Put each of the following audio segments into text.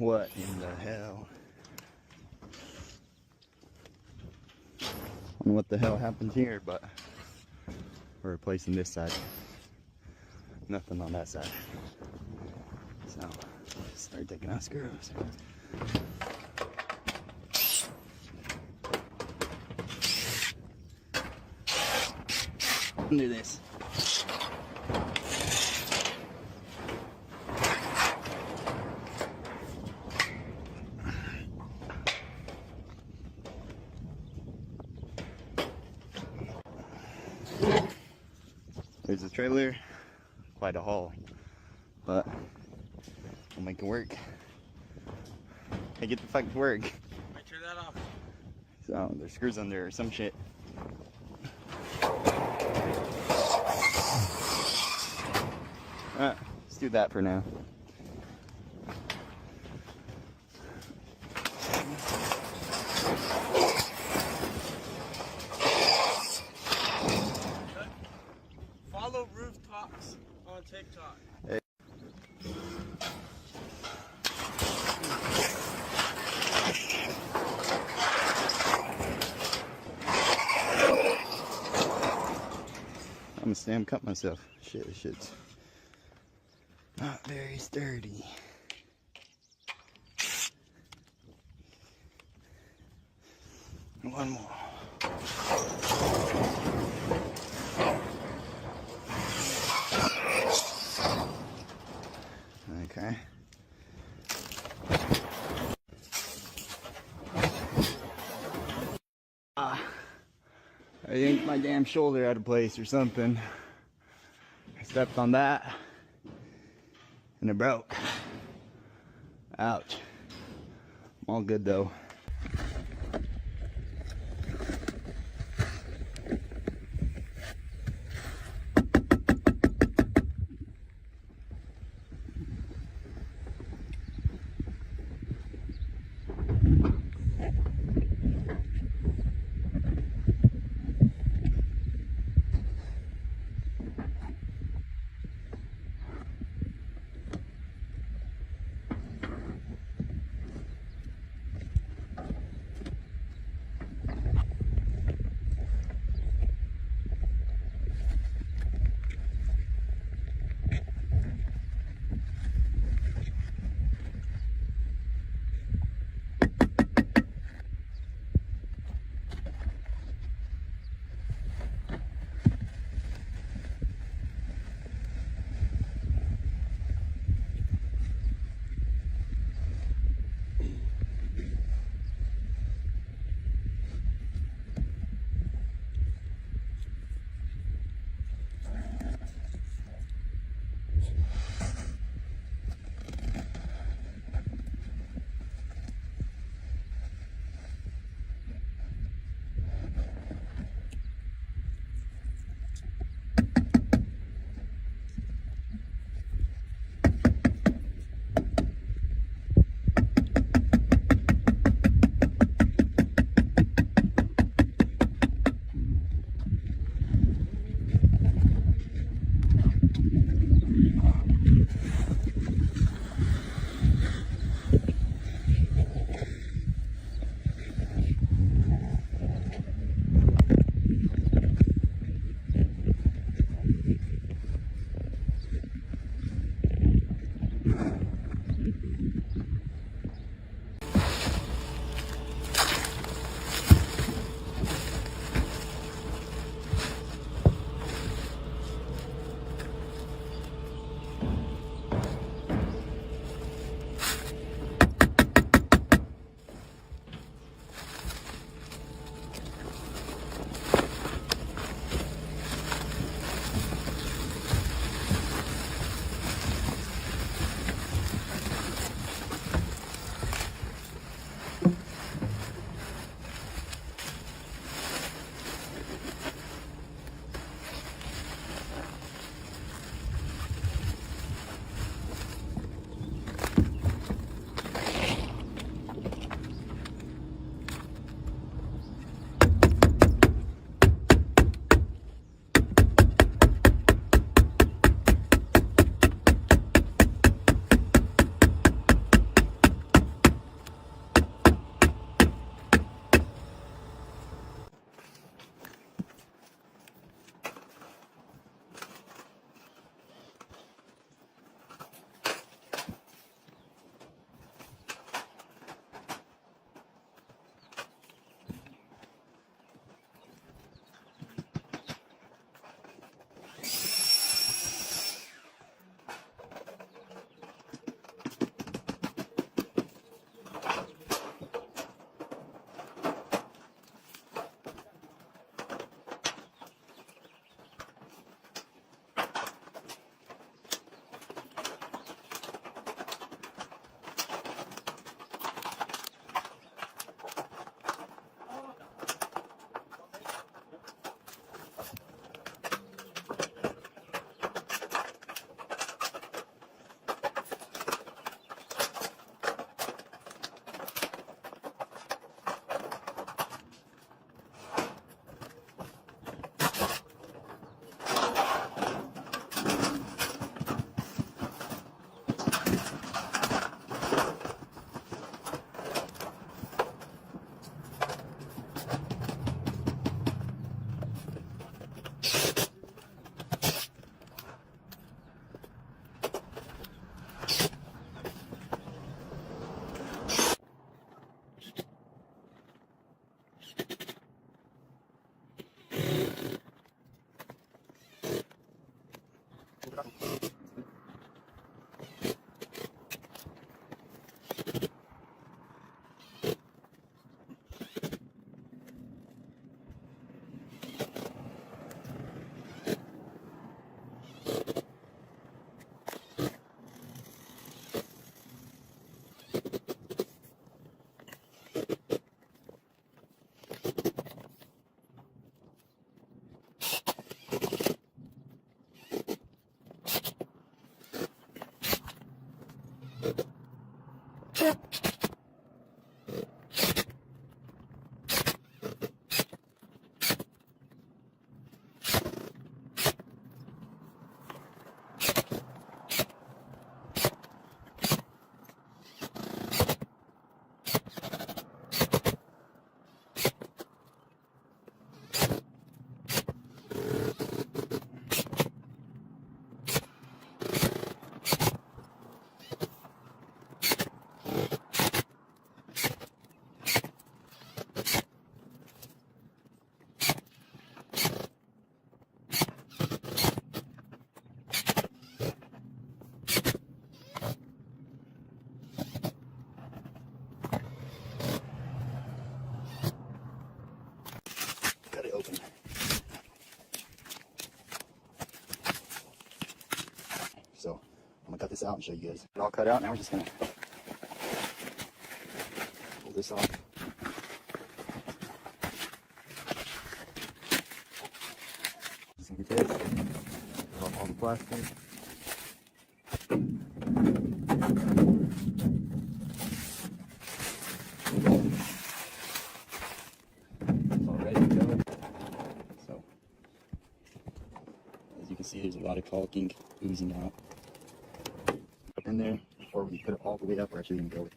What in the hell? I don't know what the hell happened here, but we're replacing this side. Nothing on that side. So, start taking out screws. Do this. There's the trailer, quite a haul, but we'll make it work. Hey, get the fuck to work. I turn that off. So there's screws under or some shit. Let's do that for now. Follow Rooftops on TikTok. Hey. I'm gonna stand cut myself. Shit's not very sturdy. One more. Okay. I yanked my damn shoulder out of place or something. I stepped on that and it broke. Ouch. I'm all good though. Cut it open. So I'm gonna cut this out and show you guys. It all cut out. Now we're just gonna pull this off. Just gonna get this. Pull off all the plastic. It's all ready to go. So as you can see, there's a lot of caulking oozing out. Up in there, before we put it all the way up, we're actually gonna go with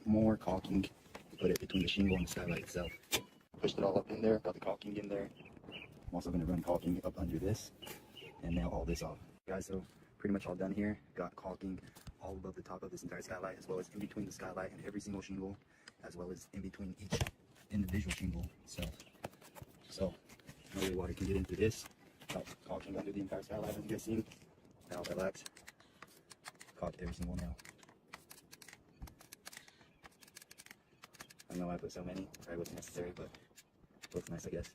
more caulking to put it between the shingle and the skylight itself. Pushed it all up in there, got the caulking in there. I'm also gonna run caulking up under this and nail all this off. Guys, so pretty much all done here. Got caulking all above the top of this entire skylight, as well as in between the skylight and every single shingle, as well as in between each individual shingle itself. So no way water can get into this. Got caulking under the entire skylight, as you guys see. Now relax. Caulked every single nail. I know I put so many, probably wasn't necessary, but looks nice, I guess.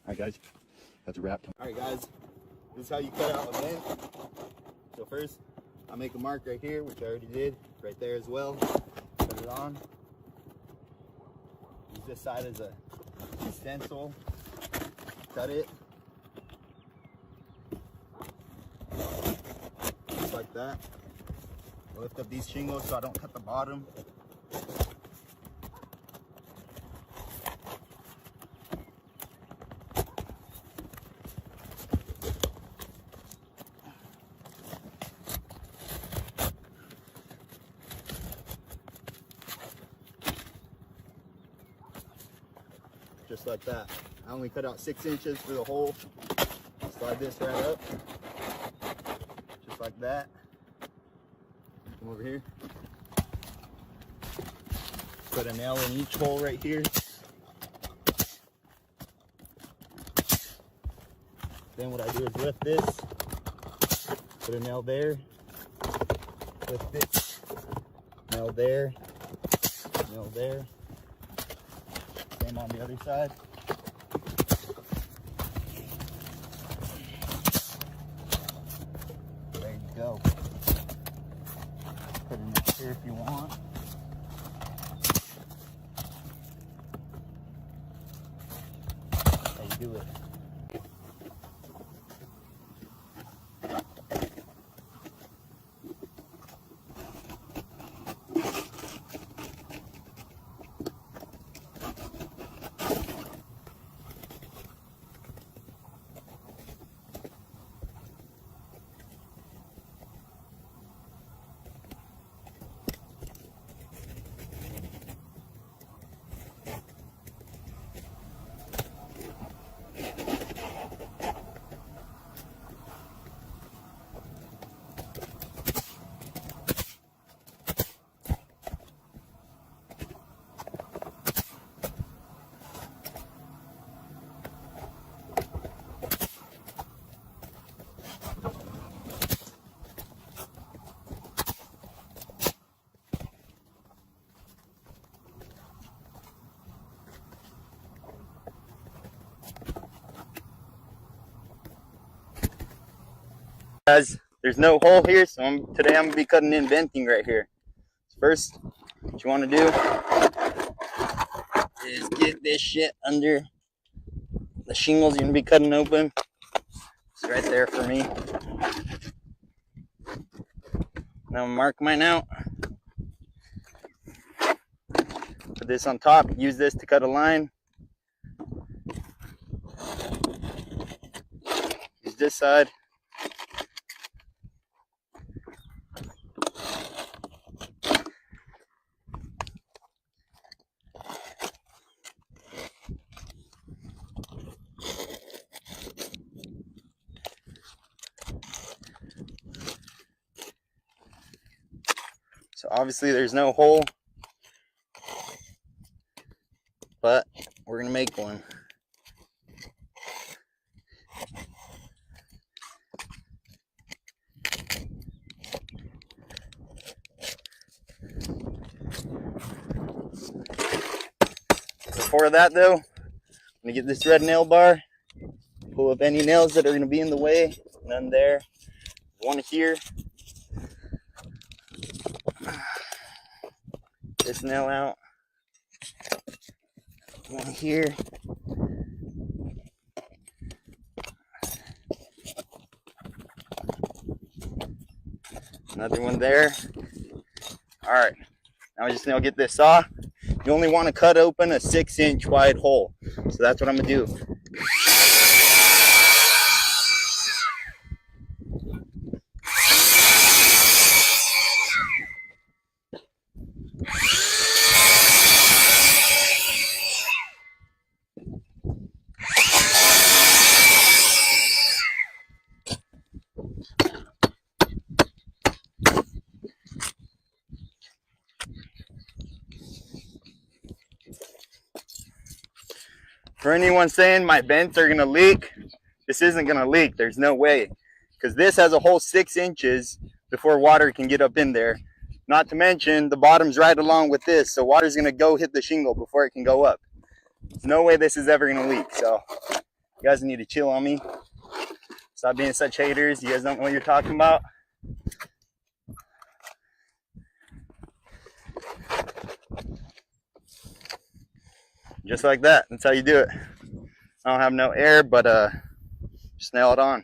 Alright guys, that's a wrap. Alright guys, this is how you cut out a vent. So first, I make a mark right here, which I already did, right there as well. Put it on. Use this side as a stencil. Cut it. Just like that. Lift up these shingles so I don't cut the bottom. Just like that. I only cut out 6 inches for the hole. Slide this right up. Just like that. Come over here. Put a nail in each hole right here. Then what I do is lift this. Put a nail there. Lift it. Nail there. Nail there. Same on the other side. There you go. Put it in here if you want. How you do it. Guys, there's no hole here, so today I'm gonna be cutting in venting right here. First, what you want to do is get this shit under the shingles you're gonna be cutting open. It's right there for me. Now I'm mark mine out. Put this on top. Use this to cut a line. Use this side. So obviously there's no hole, but we're gonna make one. Before that though, I'm gonna get this red nail bar, pull up any nails that are gonna be in the way. None there. One here. This nail out. One here. Another one there. Alright, now I just now get this saw. You only want to cut open a 6-inch wide hole. So that's what I'm going to do. For anyone saying my vents are going to leak, this isn't going to leak. There's no way. Because this has a whole 6 inches before water can get up in there. Not to mention, the bottom's right along with this. So water's going to go hit the shingle before it can go up. There's no way this is ever going to leak. So you guys need to chill on me. Stop being such haters. You guys don't know what you're talking about. Just like that. That's how you do it. I don't have no air, but just nail it on.